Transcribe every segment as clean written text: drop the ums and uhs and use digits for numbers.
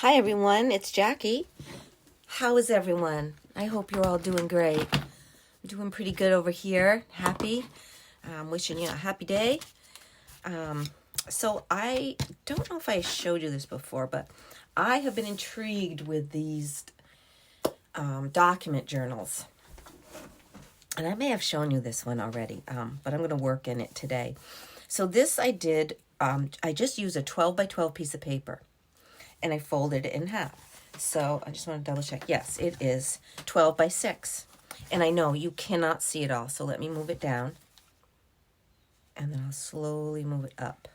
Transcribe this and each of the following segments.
Hi everyone, it's Jackie. How is everyone? I hope you're all doing great. I'm doing pretty good over here. Happy. I'm wishing you a happy day. So I don't know if I showed you this before, but I have been intrigued with these document journals. And I may have shown you this one already, but I'm going to work in it today. So this I did, I just used a 12 by 12 piece of paper and I folded it in half. So I just want to double check. Yes, it is 12 by 6. And I know you cannot see it all, so let me move it down. And then I'll slowly move it up.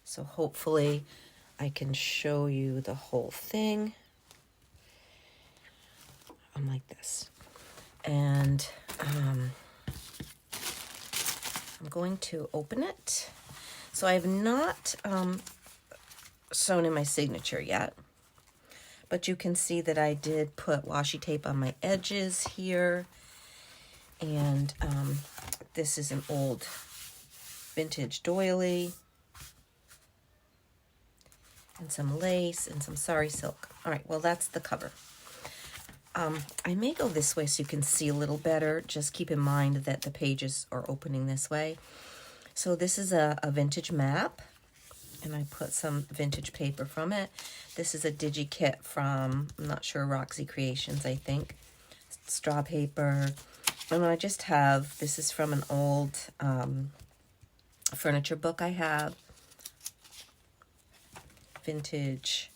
So hopefully I can show you the whole thing. I'm like this. And I'm going to open it. So I have not sewn in my signature yet, but you can see that I did put washi tape on my edges here. And this is an old vintage doily. And some lace and some sari silk. All right, well, that's the cover. I may go this way so you can see a little better. Just keep in mind that the pages are opening this way. So this is a vintage map, and I put some vintage paper from it. This is a digi kit from, I'm not sure, Roxy Creations, I think. Straw paper. And I just have, this is from an old furniture book I have. Vintage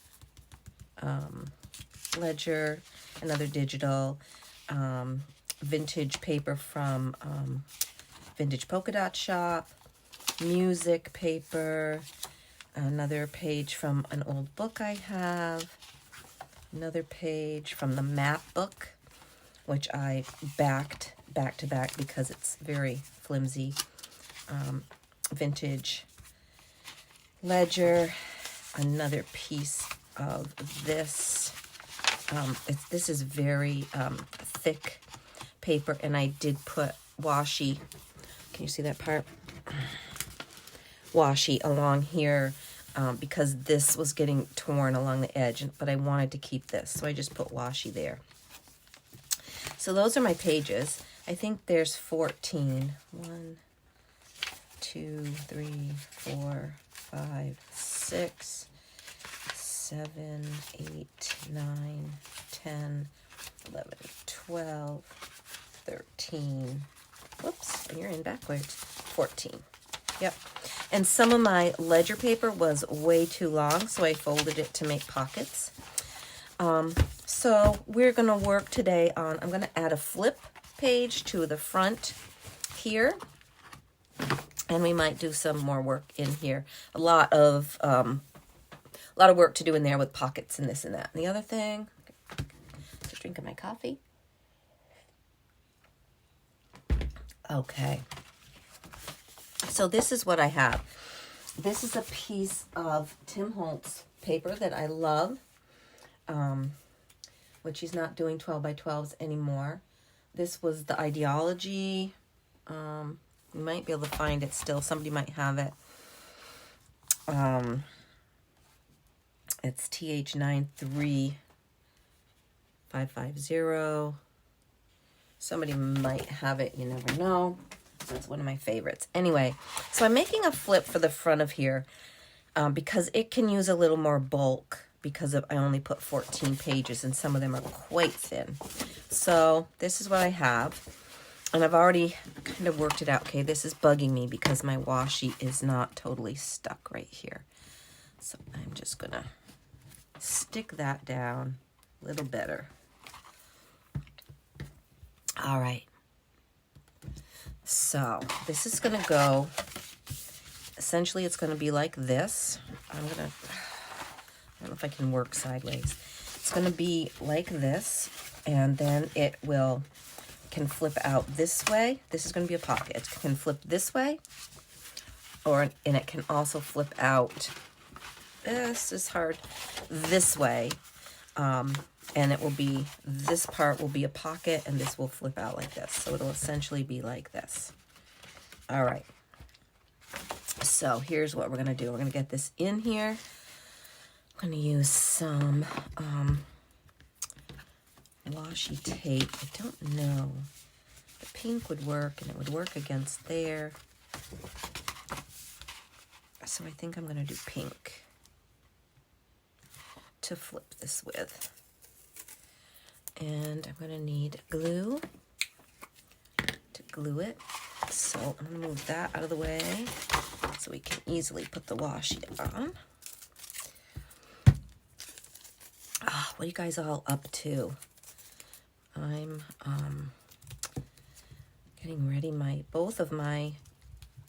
ledger, another digital, vintage paper from Vintage Polka Dot Shop, music paper, another page from an old book I have, another page from the map book, which I backed back to back because it's very flimsy, vintage ledger, another piece of this. This is very thick paper, and I did put washi. Can you see that part? Washi along here because this was getting torn along the edge, but I wanted to keep this, so I just put washi there. So those are my pages. I think there's 14. 1, 2, 3, 4, 5, 6, 7, 8, 9, 10, 11, 12, 13. Whoops, you're in backwards. 14. Yep. And some of my ledger paper was way too long, so I folded it to make pockets. So we're going to work today on, I'm going to add a flip page to the front here. And we might do some more work in here. A lot of work to do in there with pockets and this and that. And the other thing, just drinking my coffee. Okay. So this is what I have. This is a piece of Tim Holtz paper that I love, which he's not doing 12 by 12s anymore. This was the Ideology. You might be able to find it still. Somebody might have it. It's TH93550. Somebody might have it. You never know. That's one of my favorites. Anyway, so I'm making a flip for the front of here because it can use a little more bulk because I only put 14 pages and some of them are quite thin. So this is what I have. And I've already kind of worked it out. Okay, this is bugging me because my washi is not totally stuck right here. So I'm just going to stick that down a little better. All right. So this is going to go, essentially it's going to be like this. I don't know if I can work sideways. It's going to be like this, and then it can flip out this way. This is going to be a pocket. It can flip this way, and it can also flip out, this is hard, this way. And it will be, this part will be a pocket, and this will flip out like this. So it'll essentially be like this. All right. So here's what we're going to do. We're going to get this in here. I'm going to use some washi tape. I don't know. The pink would work, and it would work against there. So I think I'm going to do pink to flip this with. And I'm going to need glue to glue it. So I'm going to move that out of the way so we can easily put the washi on. What are you guys all up to? I'm getting ready. Both of my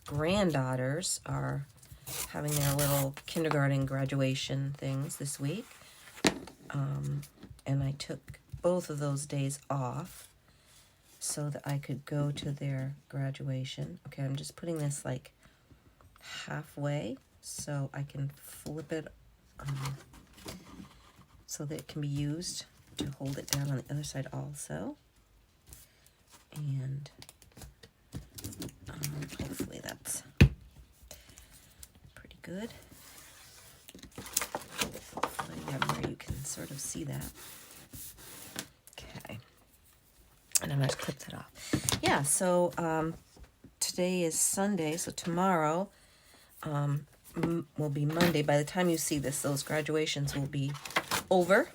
granddaughters are having their little kindergarten graduation things this week. And I took both of those days off so that I could go to their graduation. Okay, I'm just putting this like halfway so I can flip it so that it can be used to hold it down on the other side also. And hopefully that's pretty good. Hopefully where you can sort of see that. Okay. And I'm going to clip that off. Yeah, so today is Sunday, so tomorrow will be Monday. By the time you see this, those graduations will be over,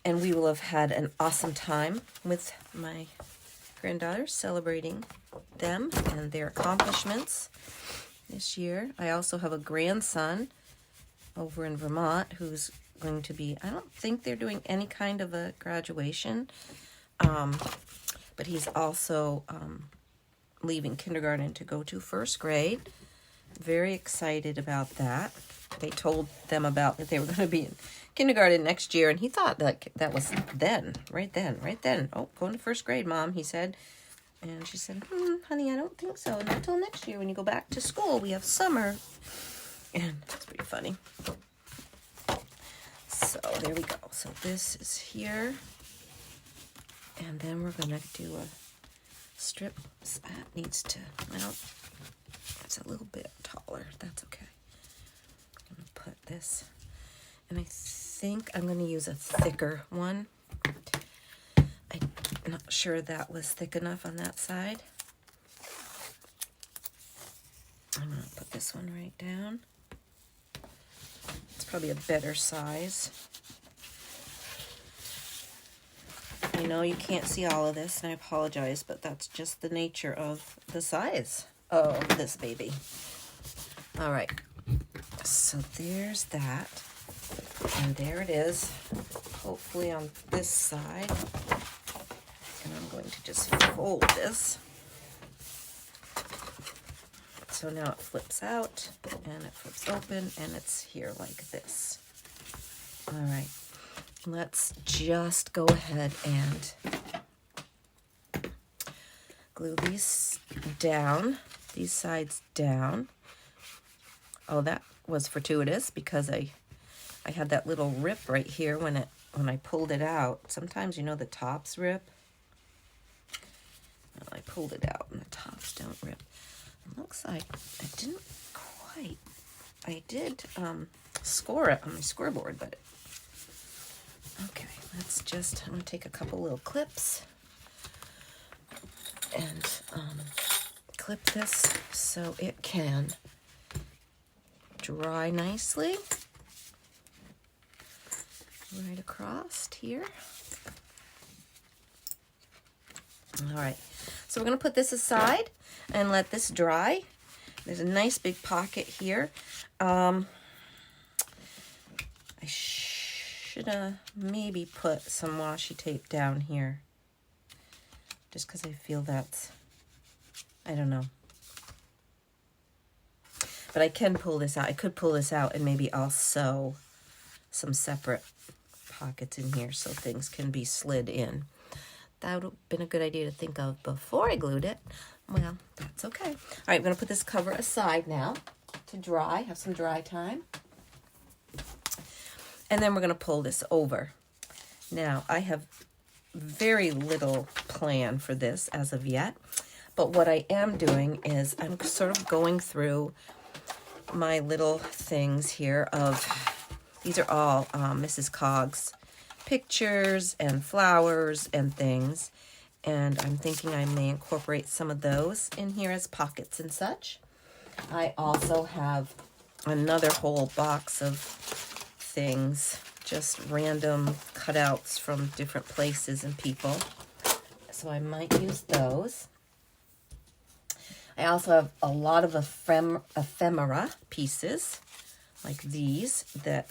and we will have had an awesome time with my granddaughters, celebrating them and their accomplishments this year. I also have a grandson over in Vermont who's going to be, I don't think they're doing any kind of a graduation, but he's also leaving kindergarten to go to first grade. Very excited about that. They told them about that they were going to be in kindergarten next year, and he thought that was right then. Oh, going to first grade, Mom, he said. And she said, honey, I don't think so. Not until next year when you go back to school. We have summer. And it's pretty funny. So there we go. So this is here. And then we're going to do a strip. That needs to, well, it's a little bit taller. That's okay. I'm going to put this, and I think I'm going to use a thicker one. I'm not sure that was thick enough on that side. I'm going to put this one right down. It's probably a better size. I know you can't see all of this, and I apologize, but that's just the nature of the size of this baby. All right, so there's that, and there it is, hopefully on this side. And I'm going to just fold this. So now it flips out, and it flips open, and it's here like this. All right, let's just go ahead and glue these down, these sides down. Oh, that was fortuitous because I had that little rip right here when I pulled it out. Sometimes, you know, the tops rip. Well, I pulled it out and the tops don't rip. It looks like I didn't quite. I did score it on my scoreboard, but okay. Let's just. I'm gonna take a couple little clips and clip this so it can dry nicely right across here. All right, so we're going to put this aside and let this dry. There's a nice big pocket here. I should have maybe put some washi tape down here just because I feel that's, I don't know. But I can pull this out. I could pull this out and maybe I'll sew some separate pockets in here so things can be slid in. That would have been a good idea to think of before I glued it. Well, that's okay. All right, I'm going to put this cover aside now to dry, have some dry time. And then we're going to pull this over. Now, I have very little plan for this as of yet. But what I am doing is I'm sort of going through my little things here of These are all Mrs. Cog's pictures and flowers and things. And I'm thinking I may incorporate some of those in here as pockets and such. I also have another whole box of things, just random cutouts from different places and people. So I might use those. I also have a lot of ephemera pieces, like these, that,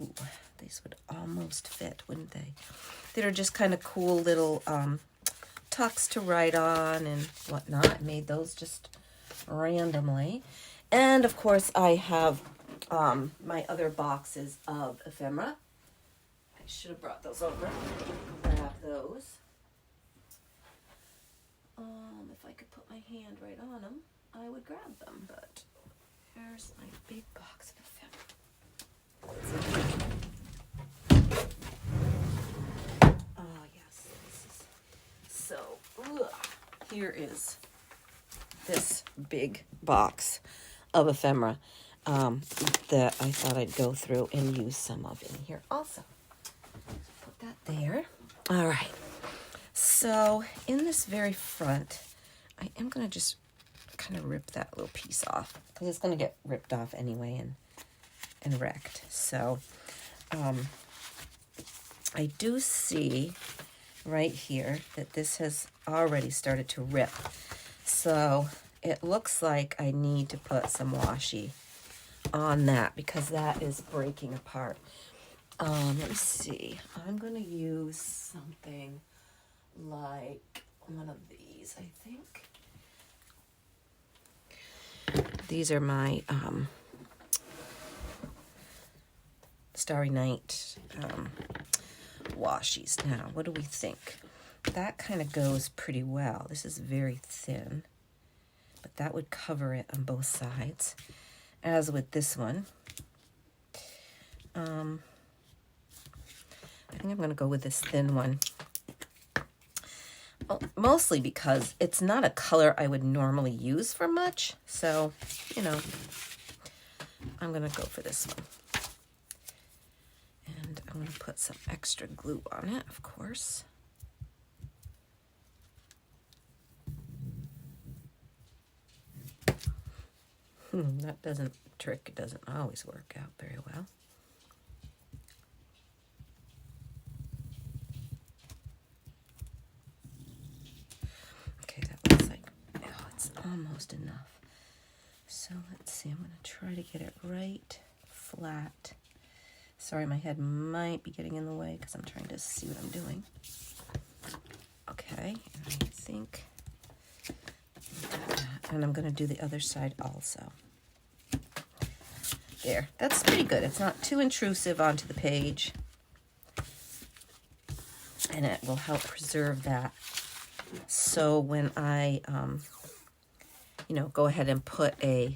ooh, these would almost fit, wouldn't they? That are just kind of cool little tucks to write on and whatnot. I made those just randomly. And of course I have my other boxes of ephemera. I should have brought those over. Grab those. If I could put my hand right on them, I would grab them, but here's my big box of ephemera. Oh yes, this is so, here is this big box of ephemera that I thought I'd go through and use some of in here also. Put that there. All right. So in this very front, I am going to just kind of rip that little piece off because it's going to get ripped off anyway and wrecked. So I do see right here that this has already started to rip. So it looks like I need to put some washi on that because that is breaking apart. Let me see. I'm going to use something like one of these, I think. These are my Starry Night washies. Now, what do we think? That kind of goes pretty well. This is very thin, but that would cover it on both sides. As with this one, I think I'm going to go with this thin one. Well, mostly because it's not a color I would normally use for much. So, you know, I'm going to go for this one. And I'm going to put some extra glue on it, of course. That trick doesn't always work out very well. Okay, that looks like, oh, it's almost enough. So let's see, I'm going to try to get it right flat. Sorry, my head might be getting in the way because I'm trying to see what I'm doing. Okay, and I think, and I'm going to do the other side also. There, that's pretty good. It's not too intrusive onto the page. And it will help preserve that. So when I, you know, go ahead and put the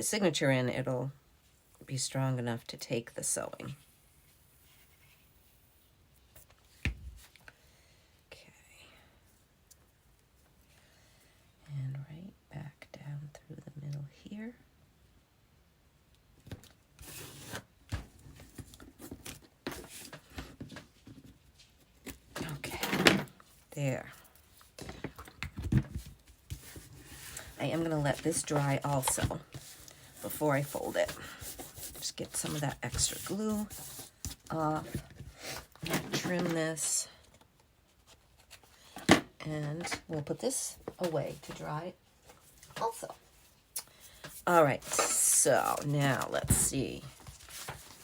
signature in, it'll be strong enough to take the sewing. Okay. And right back down through the middle here. Okay, there. I am going to let this dry also before I fold it. Just get some of that extra glue off. Trim this. And we'll put this away to dry also. All right, so now let's see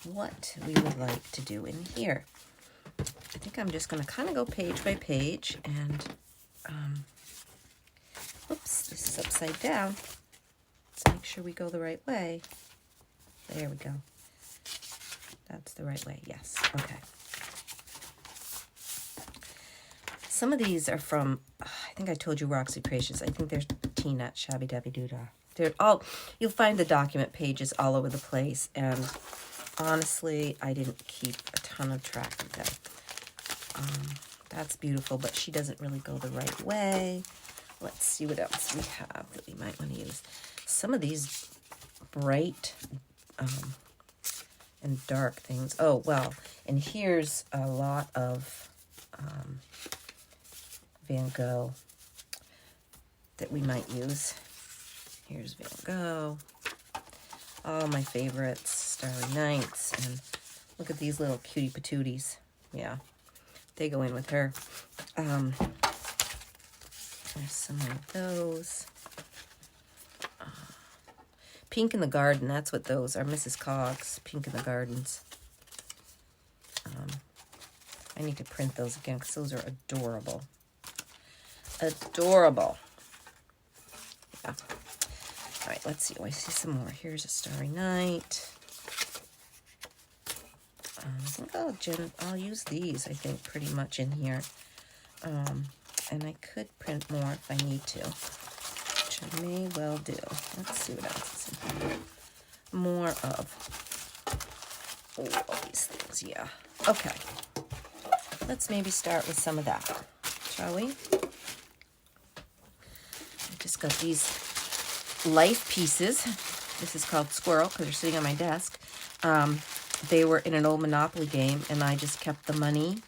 what we would like to do in here. I think I'm just going to kind of go page by page and, oops, this is upside down. Let's make sure we go the right way. There we go. That's the right way, yes, okay. Some of these are from, I think I told you Roxy Creations. I think they're Tina Shabby Dabby Doodah. They're all, you'll find the document pages all over the place, and honestly, I didn't keep a ton of track of them. That's beautiful, but she doesn't really go the right way. Let's see what else we have that we might want to use. Some of these bright and dark things. Oh, well, and here's a lot of Van Gogh that we might use. Here's Van Gogh. All my favorites, Starry Nights, and look at these little cutie patooties. Yeah, they go in with her. There's some of those. Pink in the Garden, that's what those are. Mrs. Coggs, Pink in the Gardens. I need to print those again because those are adorable. Adorable. Yeah. All right, let's see. Oh, I see some more. Here's a Starry Night. I think I'll use these, I think, pretty much in here. And I could print more if I need to, which I may well do. Let's see what else is in here. More of all these things, yeah. Okay. Let's maybe start with some of that, shall we? I just got these life pieces. This is called Squirrel because they're sitting on my desk. They were in an old Monopoly game, and I just kept the money,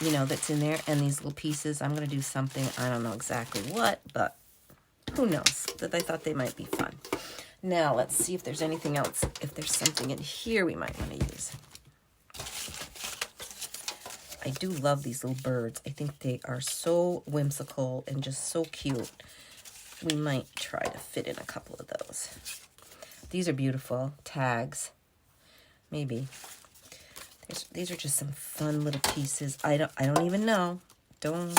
you know, that's in there, and these little pieces. I'm going to do something, I don't know exactly what, but who knows, that I thought they might be fun. Now, let's see if there's anything else, if there's something in here we might want to use. I do love these little birds. I think they are so whimsical and just so cute. We might try to fit in a couple of those. These are beautiful tags. Maybe. These are just some fun little pieces. I don't even know. Don't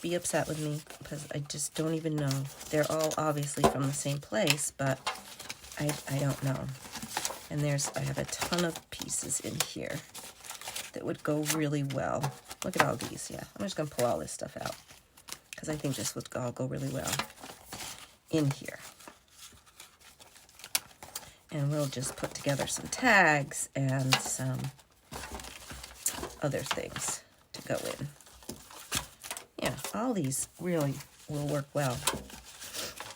be upset with me because I just don't even know. They're all obviously from the same place, but I don't know. And I have a ton of pieces in here that would go really well. Look at all these. Yeah, I'm just going to pull all this stuff out because I think this would all go really well in here. And we'll just put together some tags and some other things to go in. Yeah, all these really will work well.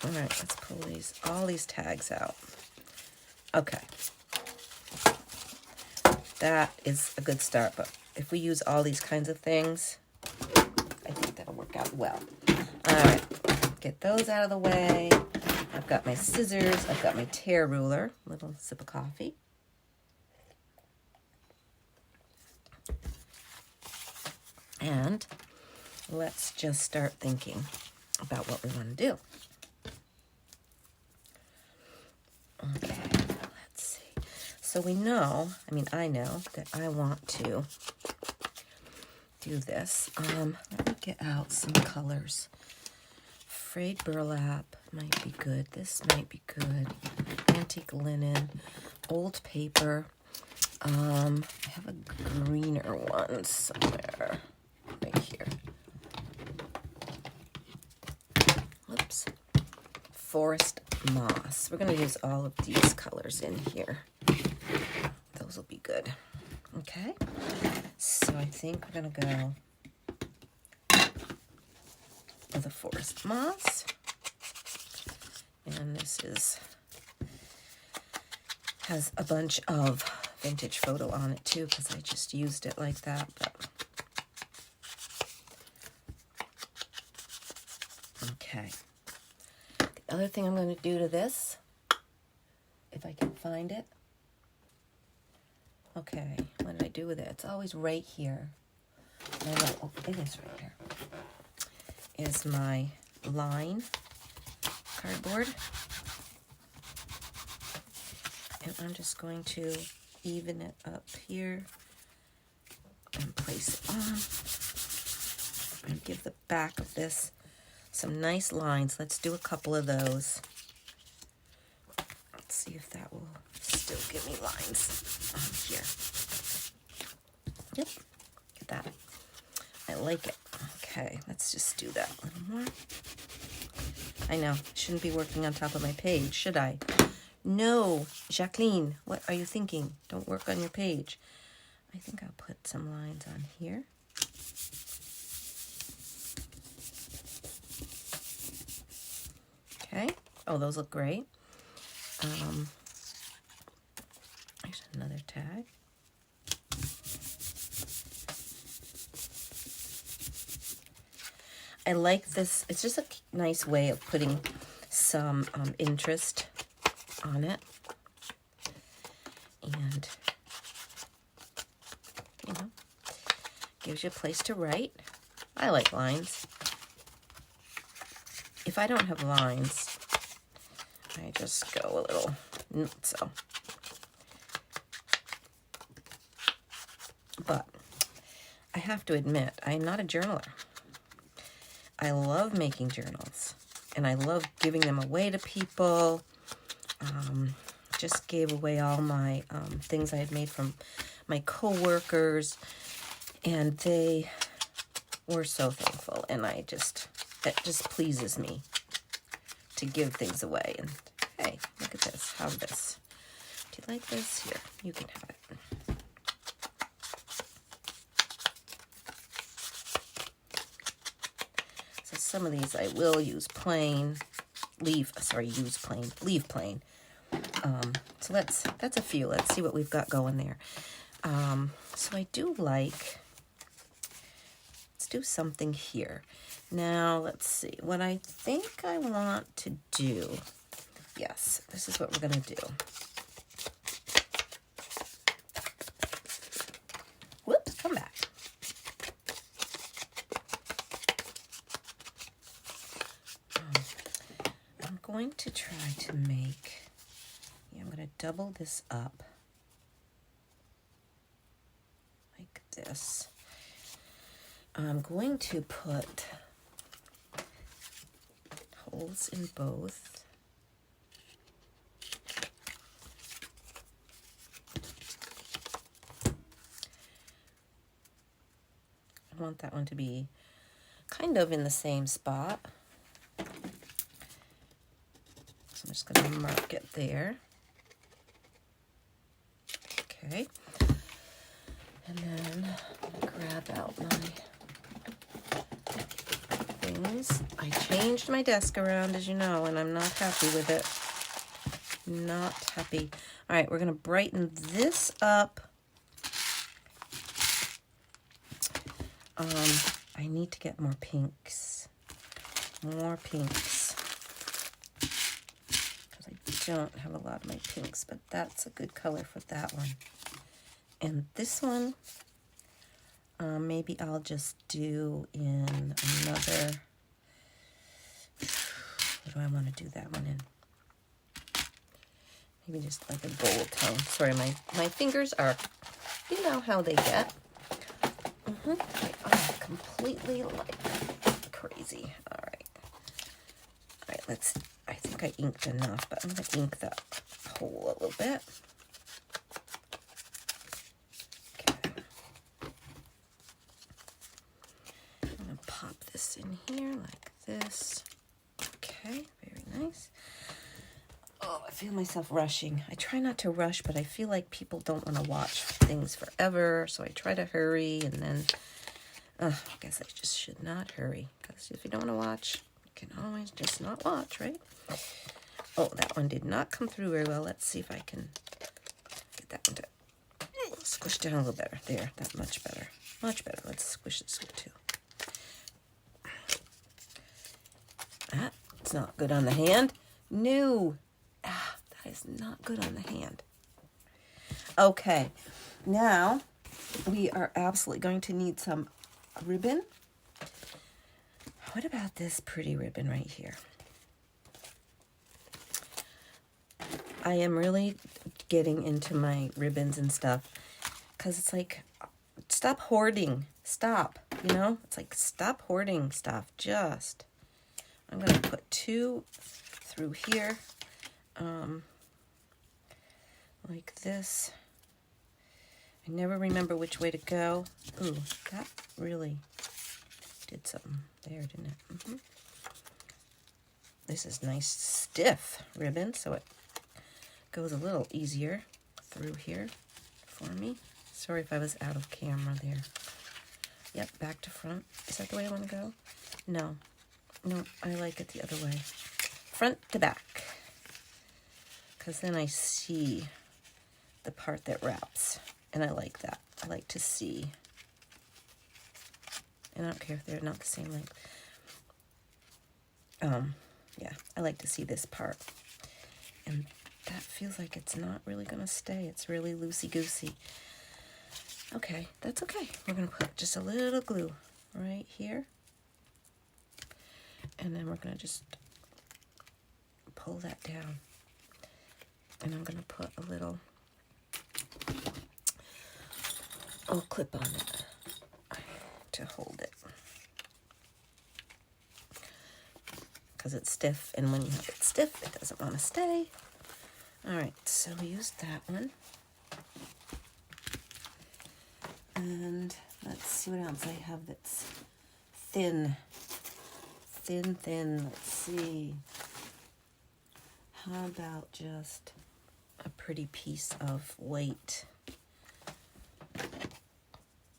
All right, let's pull all these tags out. Okay. That is a good start, but if we use all these kinds of things, I think that'll work out well. All right, get those out of the way. I've got my scissors. I've got my tear ruler. Little sip of coffee. And let's just start thinking about what we want to do. Okay, let's see. So we know, I know that I want to do this. Let me get out some colors. Frayed burlap might be good. This might be good. Antique linen. Old paper. I have a greener one somewhere. Right here. Whoops. Forest moss. We're going to use all of these colors in here. Those will be good. Okay. So I think we're going to go with a forest moss. And this has a bunch of vintage photo on it too, because I just used it like that. But okay. The other thing I'm going to do to this, if I can find it. Okay, what did I do with it? It's always right here. Oh, it is right here. Is my line cardboard. And I'm just going to even it up here and place it on. And give the back of this some nice lines. Let's do a couple of those. Let's see if that will still give me lines on here. Yep, look at that. I like it. Okay, let's just do that a little more. I know, shouldn't be working on top of my page, should I? No, Jacqueline, what are you thinking? Don't work on your page. I think I'll put some lines on here. Oh, those look great. There's another tag. I like this. It's just a nice way of putting some interest on it. And, you know, gives you a place to write. I like lines. If I don't have lines, I just go a little nutso. But I have to admit, I am not a journaler. I love making journals, and I love giving them away to people. Just gave away all my things I had made from my coworkers, and they were so thankful, and that just pleases me to give things away. And hey, look at this. Have this. Do you like this? Here, you can have it. Some of these I will use plain, leave plain. So that's a few. Let's see what we've got going there. So I do like, let's do something here. Now, let's see. What I think I want to do, yes, this is what we're going to do. Whoops, come back. Going to try to make, I'm going to double this up like this. I'm going to put holes in both. I want that one to be kind of in the same spot. I'm just going to mark it there. Okay. And then I'm going to grab out my things. I changed my desk around, as you know, and I'm not happy with it. Not happy. All right, we're going to brighten this up. I need to get more pinks. More pinks. Don't have a lot of my pinks, but that's a good color for that one. And this one, maybe I'll just do in another, what do I want to do that one in? Maybe just like a gold tone. Sorry, my fingers are, you know how they get. They are completely like crazy. All right, let's, I think I inked enough, but I'm going to ink that hole a little bit. Okay. I'm going to pop this in here like this. Okay, very nice. Oh, I feel myself rushing. I try not to rush, but I feel like people don't want to watch things forever, so I try to hurry, and then I guess I just should not hurry, because if you don't want to watch, you can always just not watch, right? Oh, that one did not come through very well. Let's see if I can get that one to squish down a little better. There, that's much better. Much better. Let's squish this one too. That's not good on the hand. No. That is not good on the hand. Okay, now we are absolutely going to need some ribbon. What about this pretty ribbon right here? I am really getting into my ribbons and stuff, because it's like, stop hoarding. Stop, you know? It's like, stop hoarding stuff. Just, I'm going to put 2 through here, like this. I never remember which way to go. Ooh, that really did something there, didn't it? This is nice stiff ribbon, so it goes a little easier through here for me. Sorry if I was out of camera there. Yep, back to front. Is that the way I want to go? No, I like it the other way. Front to back. because then I see the part that wraps, and I like that. I like to see, and I don't care if they're not the same length. Yeah, I like to see this part, and that feels like it's not really going to stay. It's really loosey-goosey. Okay, that's okay. We're going to put just a little glue right here, and then we're going to just pull that down, and I'm going to put a little clip on it to hold it, because it's stiff, and when you have it stiff, it doesn't want to stay. All right, so we used that one, and let's see what else I have that's thin. Let's see. How about just a pretty piece of white?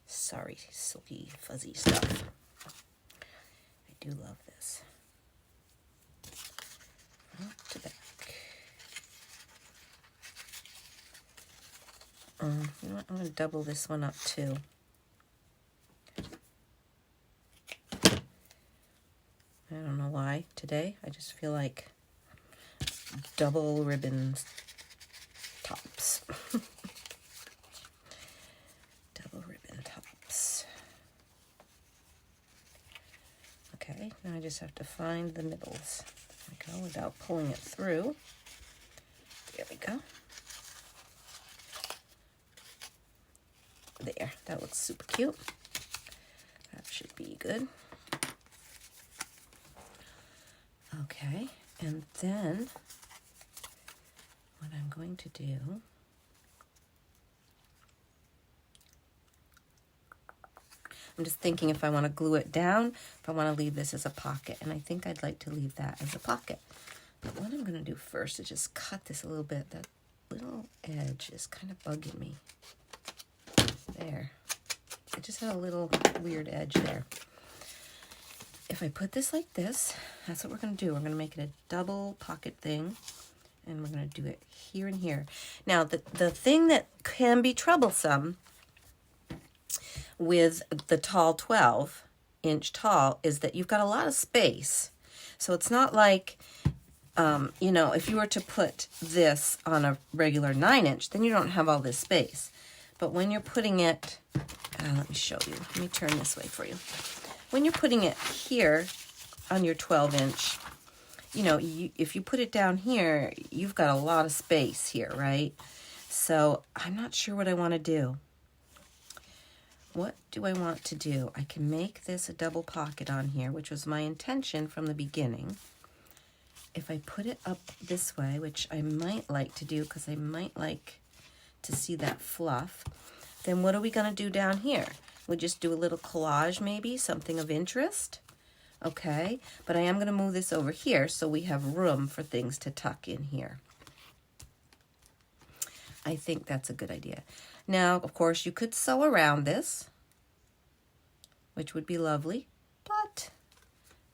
Sorry, silky, fuzzy stuff. I do love this. Front to back. You know what? I'm going to double this one up too. I don't know why today. I just feel like double ribbon tops. Double ribbon tops. Okay, now I just have to find the middles. There we go, without pulling it through. There we go. There, that looks super cute. That should be good. Okay, and then what I'm going to do, I'm just thinking if I want to glue it down, if I want to leave this as a pocket, and I think I'd like to leave that as a pocket. But what I'm going to do first is just cut this a little bit. That little edge is kind of bugging me. There. I just had a little weird edge there. If I put this like this, that's what we're going to do. We're going to make it a double pocket thing, and we're going to do it here and here. Now, the thing that can be troublesome with the tall 12-inch tall is that you've got a lot of space. So it's not like, you know, if you were to put this on a regular 9-inch, then you don't have all this space. But when you're putting it, let me show you. Let me turn this way for you. When you're putting it here on your 12-inch, you know, if you put it down here, you've got a lot of space here, right? So I'm not sure what I want to do. What do I want to do? I can make this a double pocket on here, which was my intention from the beginning. If I put it up this way, which I might like to do because I might like to see that fluff, then what are we going to do down here? We just do a little collage maybe, something of interest. Okay, but I am going to move this over here so we have room for things to tuck in here. I think that's a good idea. Now, of course, you could sew around this, which would be lovely, but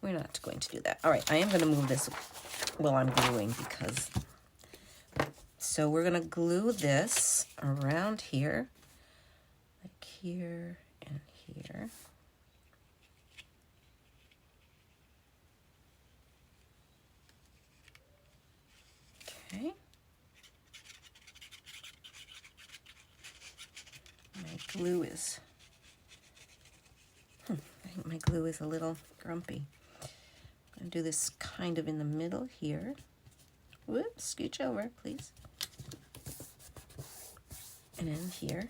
we're not going to do that. All right, I am going to move this while I'm gluing because... So we're going to glue this around here, like here and here. Okay. My glue is, I think my glue is a little grumpy. I'm going to do this kind of in the middle here. Whoops, scooch over, please. And in here.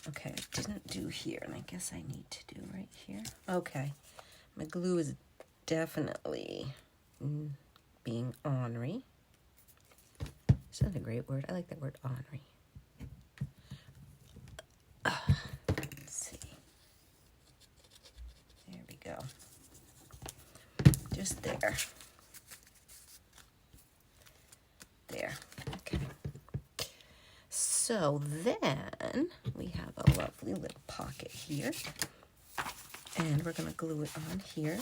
Okay, I didn't do here, and I guess I need to do right here. Okay, my glue is definitely being ornery. Is that a great word? I like that word, ornery. Let's see. There we go. Just there. There. Okay. So then we have a lovely little pocket here. And we're going to glue it on here.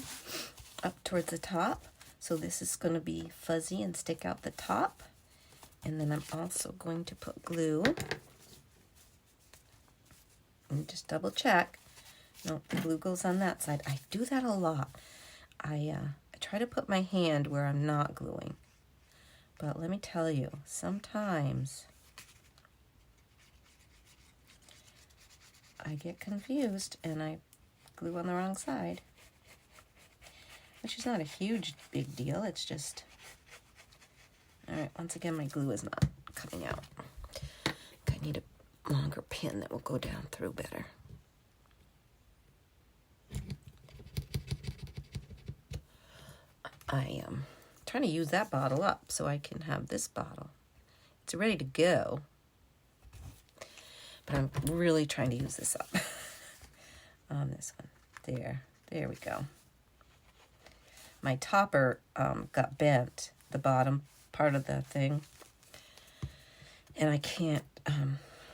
up towards the top. So this is going to be fuzzy and stick out the top. And then I'm also going to put glue. And just double check. No, the glue goes on that side. I do that a lot. I try to put my hand where I'm not gluing. But let me tell you, sometimes I get confused and I glue on the wrong side. Which is not a huge big deal. It's just... Alright, once again, my glue is not coming out. I need a longer pin that will go down through better. I am trying to use that bottle up so I can have this bottle. It's ready to go. But I'm really trying to use this up on this one. There we go. My topper got bent, the bottom part of the thing, and I can't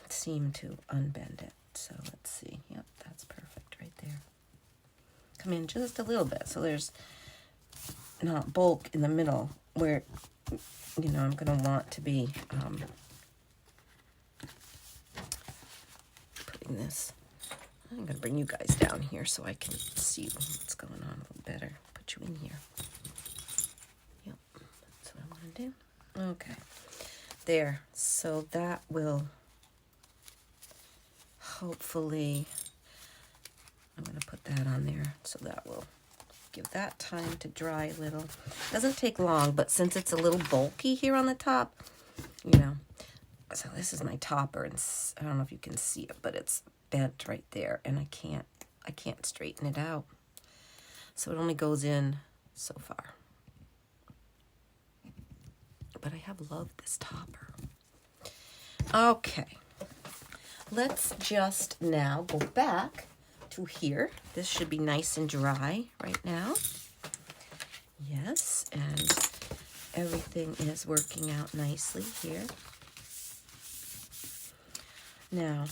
seem to unbend it. So let's see. Yep, that's perfect right there. Come in just a little bit so there's not bulk in the middle where, you know, I'm going to want to be putting this. I'm going to bring you guys down here so I can see what's going on a little better. Put you in here. Yep, that's what I'm going to do. Okay, there. So that will hopefully, I'm going to put that on there so that will give that time to dry a little. Doesn't take long, but since it's a little bulky here on the top, you know, so this is my topper, and I don't know if you can see it, but it's bent right there, and I can't straighten it out. So it only goes in so far. But I have loved this topper. Okay. Let's just now go back to here. This should be nice and dry right now. Yes, and everything is working out nicely here. Now,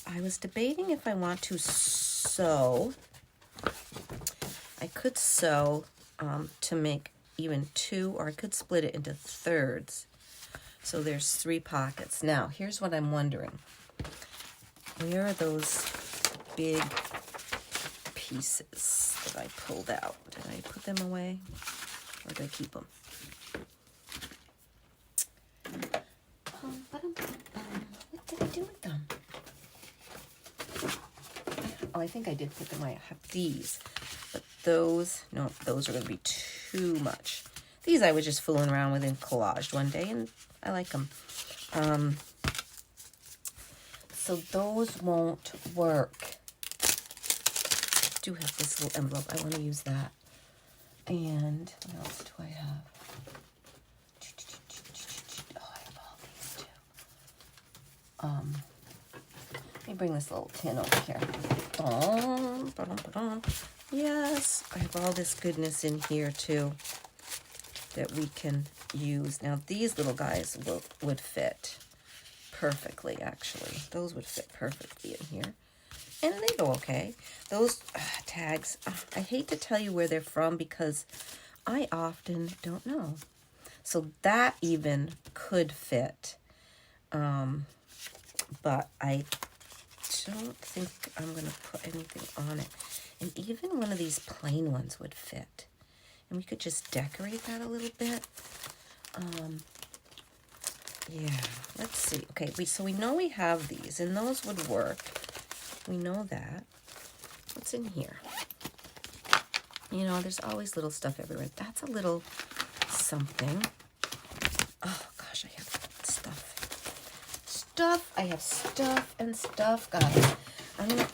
I was debating if I want to sew. I could sew to make even two, or I could split it into thirds. So there's 3 pockets. Now, here's what I'm wondering. Where are those big pieces that I pulled out? Did I put them away, or did I keep them? What did I do with them? Oh, I think I did put them away. I have these, but those, no, those are going to be too much. These I was just fooling around with and collaged one day, and I like them. So those won't work. I do have this little envelope. I want to use that. And what else do I have? Oh, I have all these too. Let me bring this little tin over here. Yes, I have all this goodness in here too that we can use. Now these little guys would fit perfectly, actually. Those would fit perfectly in here. And they go okay. Those tags, I hate to tell you where they're from because I often don't know. So that even could fit. But I don't think I'm going to put anything on it. And even one of these plain ones would fit. And we could just decorate that a little bit. Yeah, let's see. Okay, so we know we have these, and those would work. We know that. What's in here? You know, there's always little stuff everywhere. That's a little something. Oh, gosh, I have stuff. I have stuff and stuff, guys. I'm going to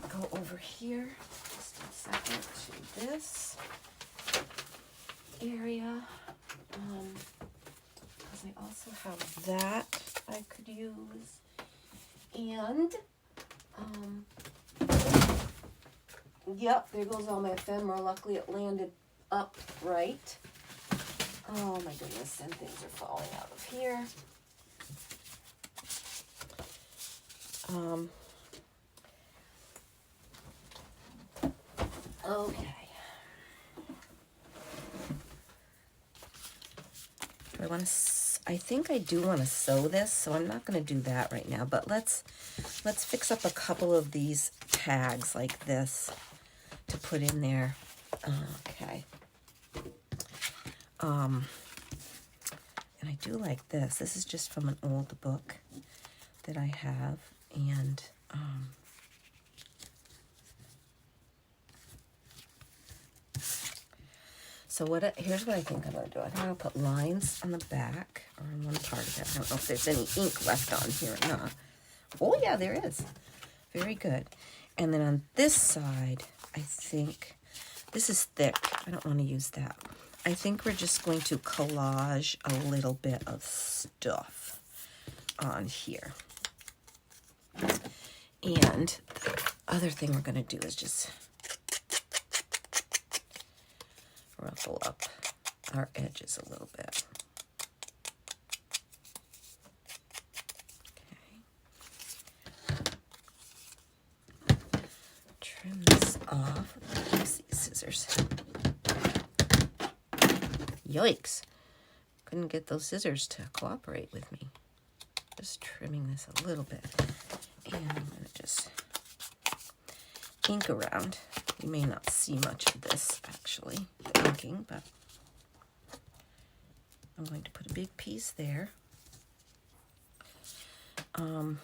go over here just a second to this area. Because I also have that I could use. And, yep, there goes all my ephemera. Luckily, it landed upright. Oh, my goodness, and things are falling out of here. Okay. want to, I think I do want to sew this, so I'm not going to do that right now, but let's fix up a couple of these tags like this to put in there. Okay. And I do like this. This is just from an old book that I have, and so here's what I think I'm going to do. I think I'm going to put lines on the back, or on one part of it. I don't know if there's any ink left on here or not. Oh, yeah, there is. Very good. And then on this side, I think, this is thick. I don't want to use that. I think we're just going to collage a little bit of stuff on here. And the other thing we're going to do is just ruffle up our edges a little bit. Okay. Trim this off. Use these scissors. Yikes. Couldn't get those scissors to cooperate with me. Just trimming this a little bit. And I'm going to just ink around. You may not see much of this, actually, the inking, but I'm going to put a big piece there. I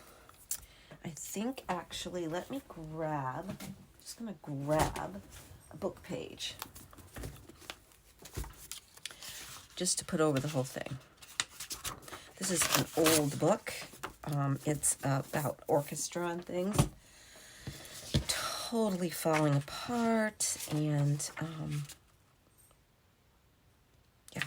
think, actually, let me grab, I'm just going to grab a book page just to put over the whole thing. This is an old book. It's about orchestra and things. Totally falling apart, and yeah.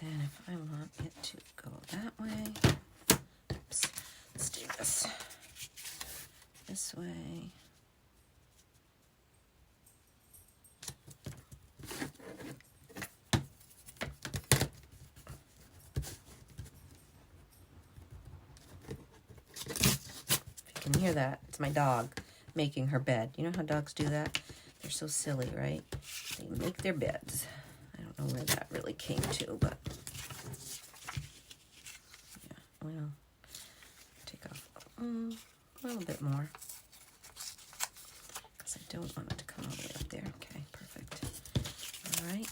Then if I want it to go that way, oops, let's do this way. If you can hear that, it's my dog making her bed. You know how dogs do that? They're so silly, right? They make their beds. I don't know where that really came to, but yeah, well, take off a little bit more because I don't want it to come all the way up there. Okay, perfect. All right.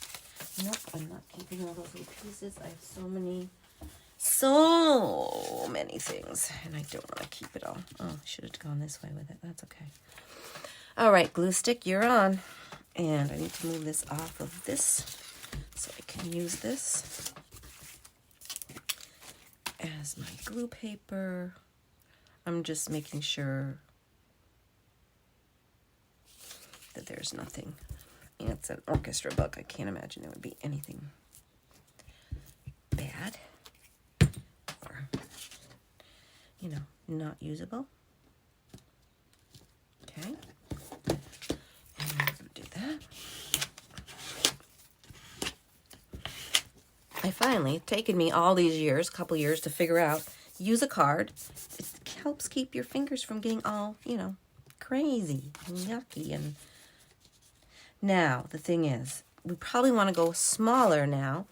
Nope, I'm not keeping all those little pieces. I have so many things, and I don't want to keep it all. Oh, I should have gone this way with it. That's okay. All right, glue stick, you're on. And I need to move this off of this so I can use this as my glue paper. I'm just making sure that there's nothing. You know, it's an orchestra book. I can't imagine there would be anything bad or, you know, not usable. Okay. I finally, it's taken me all these years, couple years to figure out, use a card. It helps keep your fingers from getting all, you know, crazy and yucky. And now, the thing is, we probably want to go smaller now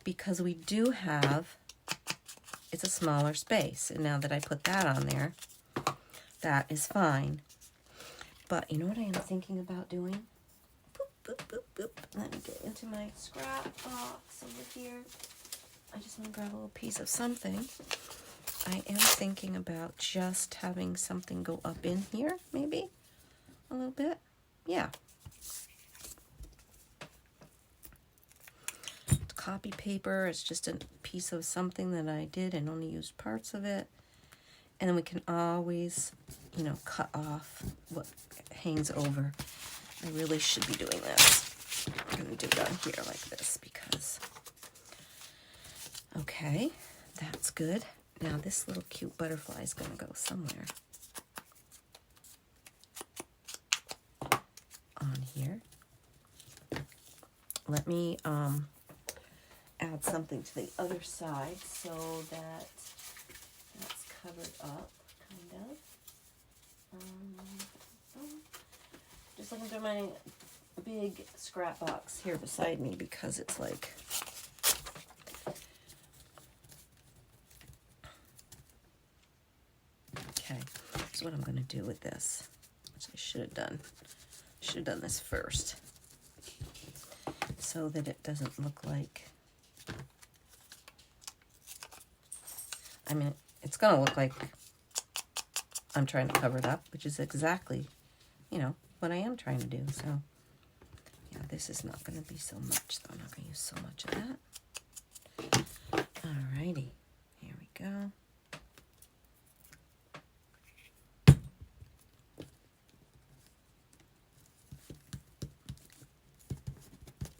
because we do have, it's a smaller space. And now that I put that on there, that is fine. But you know what I am thinking about doing? Boop, boop, boop. Let me get into my scrap box over here. I just want to grab a little piece of something. I am thinking about just having something go up in here, maybe a little bit. Yeah. It's copy paper. It's just a piece of something that I did and only used parts of it. And then we can always, you know, cut off what hangs over. I really should be doing this. I'm going to do it on here like this because, okay, that's good. Now this little cute butterfly is going to go somewhere on here. let me add something to the other side so that that's covered up, kind of. Just looking through my big scrap box here beside me because it's like, okay, this is what I'm going to do with this, which I should have done. Should have done this first so that it doesn't look like, I mean, it's going to look like I'm trying to cover it up, which is exactly, you know, what I am trying to do. So, yeah, this is not going to be so much, though. I'm not going to use so much of that. Alrighty, here we go.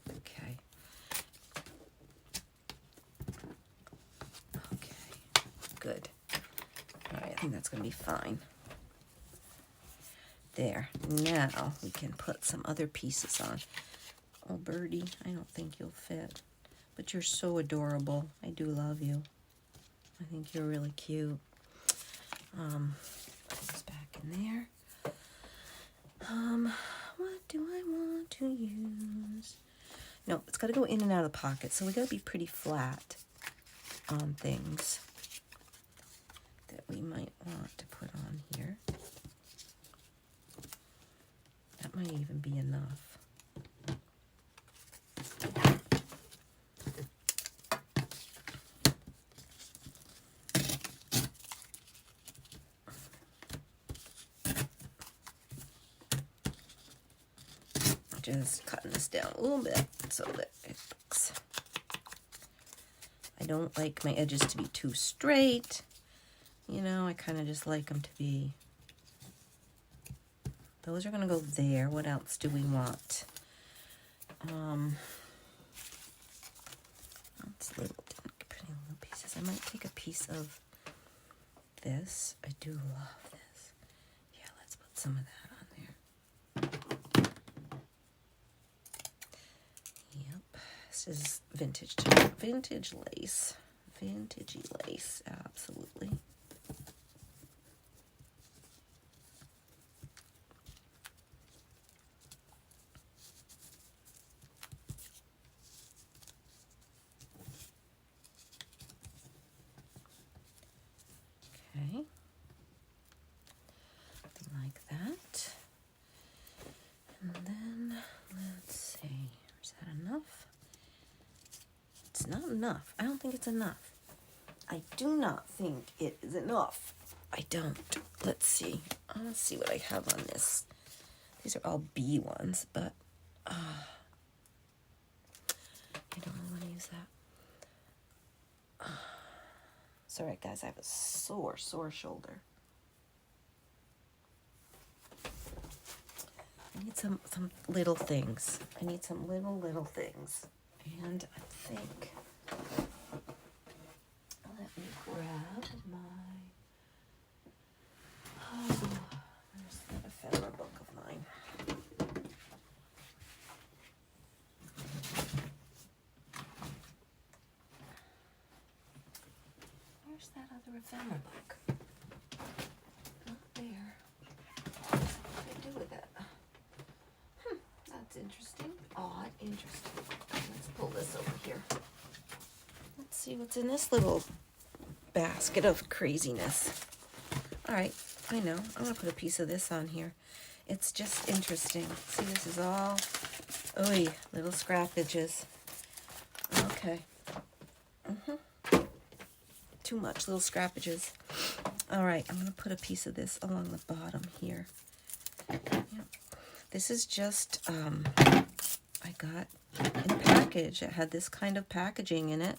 Okay. Okay, good. All right, I think that's going to be fine. There. Now we can put some other pieces on. Oh, Birdie, I don't think you'll fit. But you're so adorable. I do love you. I think you're really cute. Put this back in there. What do I want to use? No, it's got to go in and out of the pocket. So we got to be pretty flat on things that we might want to put on here. That might even be enough. Just cutting this down a little bit so that it looks. I don't like my edges to be too straight. You know, I kind of just like them to be. Those are going to go there. What else do we want? It's little, pretty little pieces. I might take a piece of this. I do love this. Yeah, let's put some of that on there. Yep, this is vintage lace. Vintagey lace, absolutely. Okay, like that. And then, let's see, is that enough? It's not enough. I don't think it's enough. I do not think it is enough. I don't. Let's see. Let's see what I have on this. These are all B ones, but I don't really want to use that. It's all right, guys. I have a sore shoulder. I need some little things. I need some little things. And I think, let me grab my, where's that ephemera book of mine? Where's that other ephemera book? Not there. What do I do with it? That's interesting. Odd, interesting. Let's pull this over here. Let's see what's in this little basket of craziness. All right, I know. I'm going to put a piece of this on here. It's just interesting. See, this is all, little scrappages. Okay. Too much, little scrappages. All right, I'm going to put a piece of this along the bottom here. Yep. This is just, I got in a package. It had this kind of packaging in it,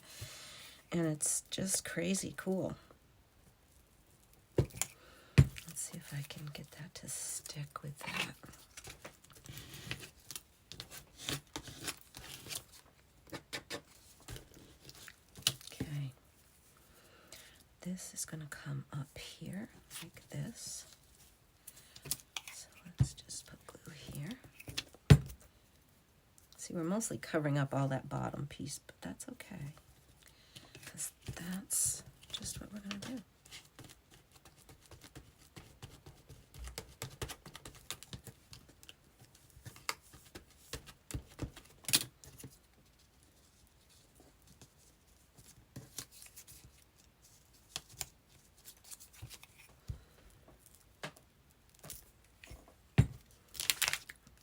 and it's just crazy cool. Let's see if I can get that to stick with that. Okay. This is going to come up here like this. So let's just put glue here. See See, we're mostly covering up all that bottom piece, but that's okay, because that's just what we're going to do.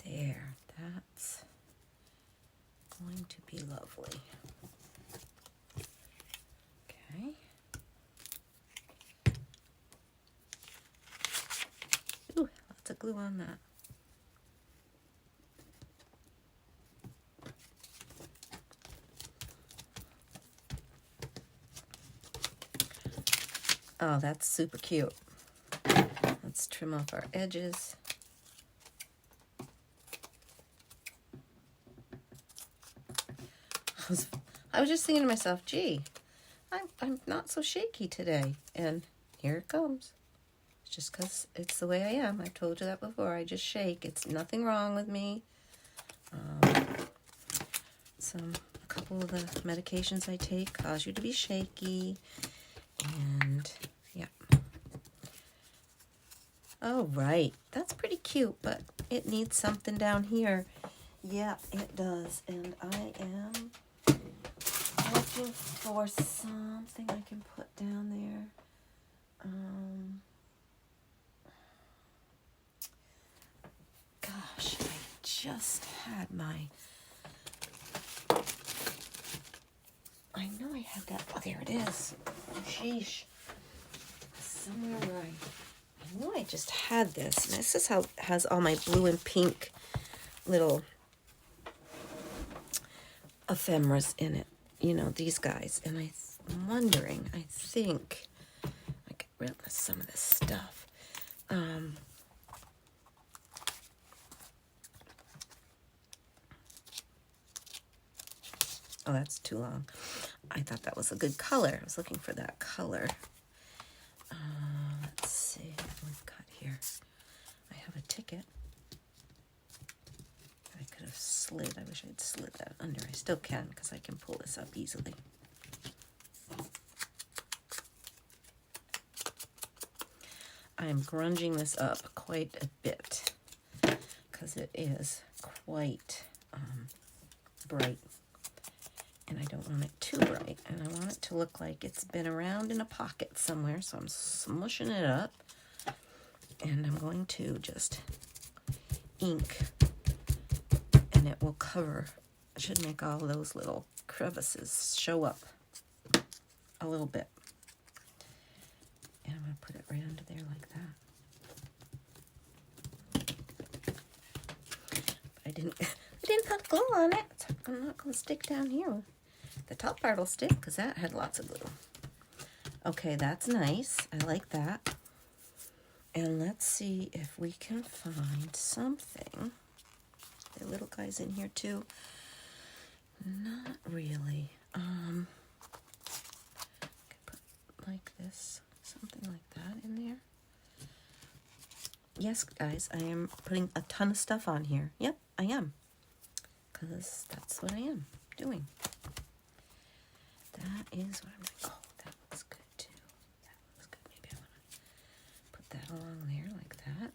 There, that's going to be lovely. Okay. Ooh, lots of glue on that. Oh, that's super cute. Let's trim off our edges. I was just thinking to myself, gee, I'm not so shaky today. And here it comes. It's just because it's the way I am. I've told you that before. I just shake. It's nothing wrong with me. A couple of the medications I take cause you to be shaky. And, yeah. Oh, right. That's pretty cute, but it needs something down here. Yeah, it does. And I am looking for something I can put down there. Gosh, I just had my... I know I had that. Oh, there it is. Sheesh. Somewhere where I know I just had this. And this is how it has all my blue and pink little ephemeras in it. You know, these guys. And I'm wondering, I think I get rid of some of this stuff. Oh, that's too long. I thought that was a good color. I was looking for that color. Let's see what we've got here. I have a ticket. I could have slid. I wish I'd slid that under. I still can because I can pull this up easily. I'm grunging this up quite a bit because it is quite bright. And I don't want it too bright. And I want it to look like it's been around in a pocket somewhere. So I'm smushing it up. And I'm going to just ink. And it will cover. It should make all those little crevices show up a little bit. And I'm going to put it right under there like that. But I didn't put glue on it. So I'm not going to stick down here. The top part will stick because that had lots of glue. Okay, that's nice. I like that. And let's see if we can find something. The little guys in here too. Not really. Could put like this, something like that in there. Yes, guys, I am putting a ton of stuff on here. Yep, I am. Because that's what I am doing. That is what I'm doing. Oh, that looks good too. That looks good. Maybe I want to put that along there like that.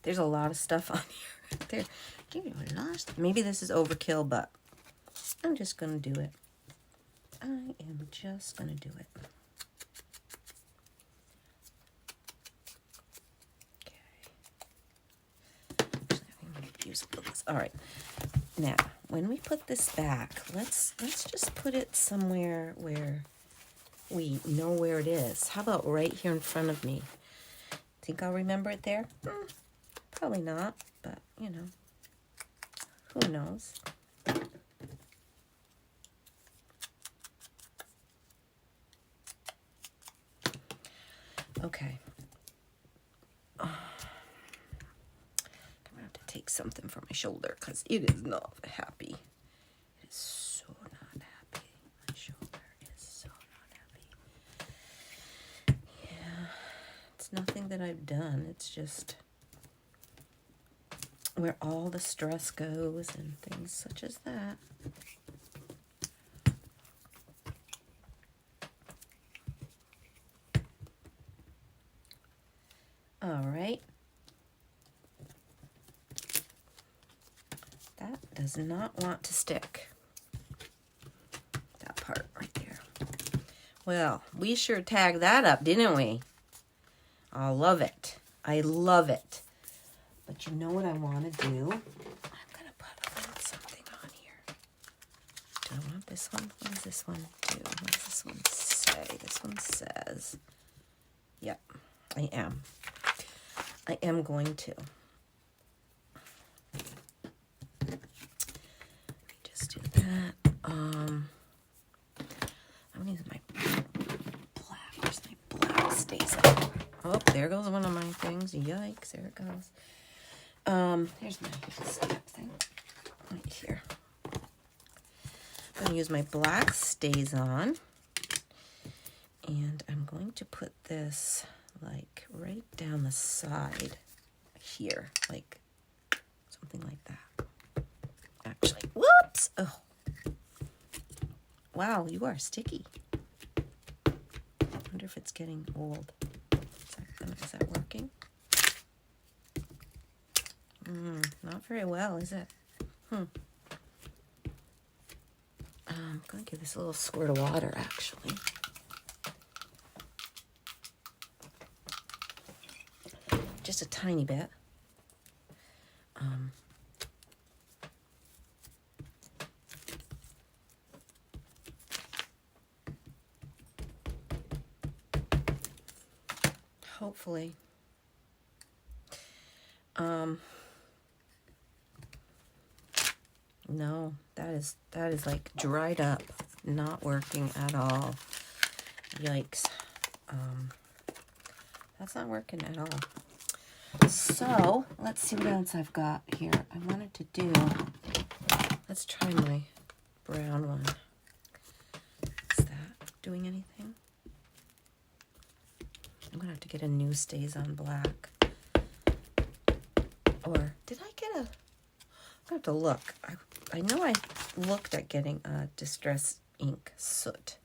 There's a lot of stuff on here. There, give you a lot of stuff. Maybe this is overkill, but I'm just going to do it. I am just going to do it. All right, now when we put this back, let's just put it somewhere where we know where it is. How about right here in front of me? Think I'll remember it there? Probably not, but you know, who knows? Okay. Take something from my shoulder because it is not happy. It is so not happy. My shoulder is so not happy. Yeah, it's nothing that I've done. It's just where all the stress goes and things such as that. All right. That does not want to stick. That part right there. Well, we sure tagged that up, didn't we? I love it. I love it. But you know what I want to do? I'm going to put a little something on here. Do I want this one? What does this one do? What does this one say? This one says, yep, I am. I am going to. Just do that. I'm going to use my black. Where's my black stays up? Oh, there goes one of my things. Yikes, there it goes. Here's my stamp thing right here. I'm going to use my black stays on, and I'm going to put this like right down the side here, like something like that. Actually, whoops! Oh, wow, you are sticky. I wonder if it's getting old. Is that working? Not very well, is it? I'm going to give this a little squirt of water, actually. Just a tiny bit. Hopefully. No, that is like dried up, not working at all. Yikes. That's not working at all. So, let's see what else I've got here. I wanted to do, let's try my brown one. Is that doing anything? I'm going to have to get a new Stays on Black. Or, did I get a, I'm going to have to look. I know I looked at getting a Distress Ink Soot,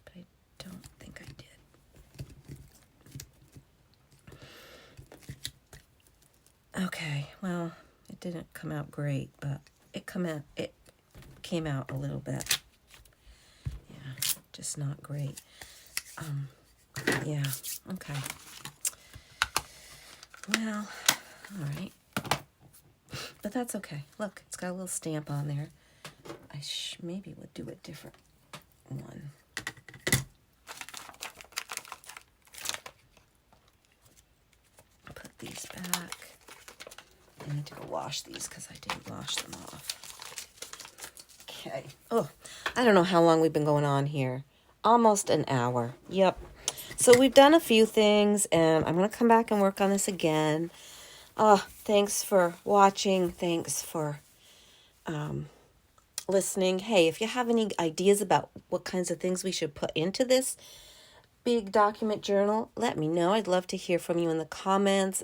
but I don't think I did. Okay, well, it didn't come out great, but it came out a little bit. Yeah, just not great. Yeah, okay. Well, all right. But that's okay. Look, it's got a little stamp on there. I maybe would do a different one. Put these back. I need to go wash these because I didn't wash them off. Okay. Oh, I don't know how long we've been going on here. Almost an hour. Yep. So we've done a few things, and I'm going to come back and work on this again. Thanks for watching. Thanks for listening. Hey, if you have any ideas about what kinds of things we should put into this big document journal, let me know. I'd love to hear from you in the comments.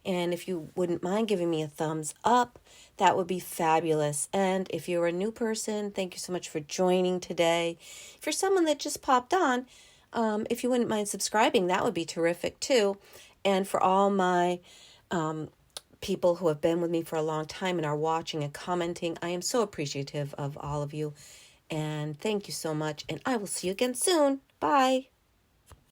And if you wouldn't mind giving me a thumbs up, that would be fabulous. And if you're a new person, thank you so much for joining today. If you're someone that just popped on, if you wouldn't mind subscribing, that would be terrific too. And for all my people who have been with me for a long time and are watching and commenting, I am so appreciative of all of you. And thank you so much. And I will see you again soon. Bye.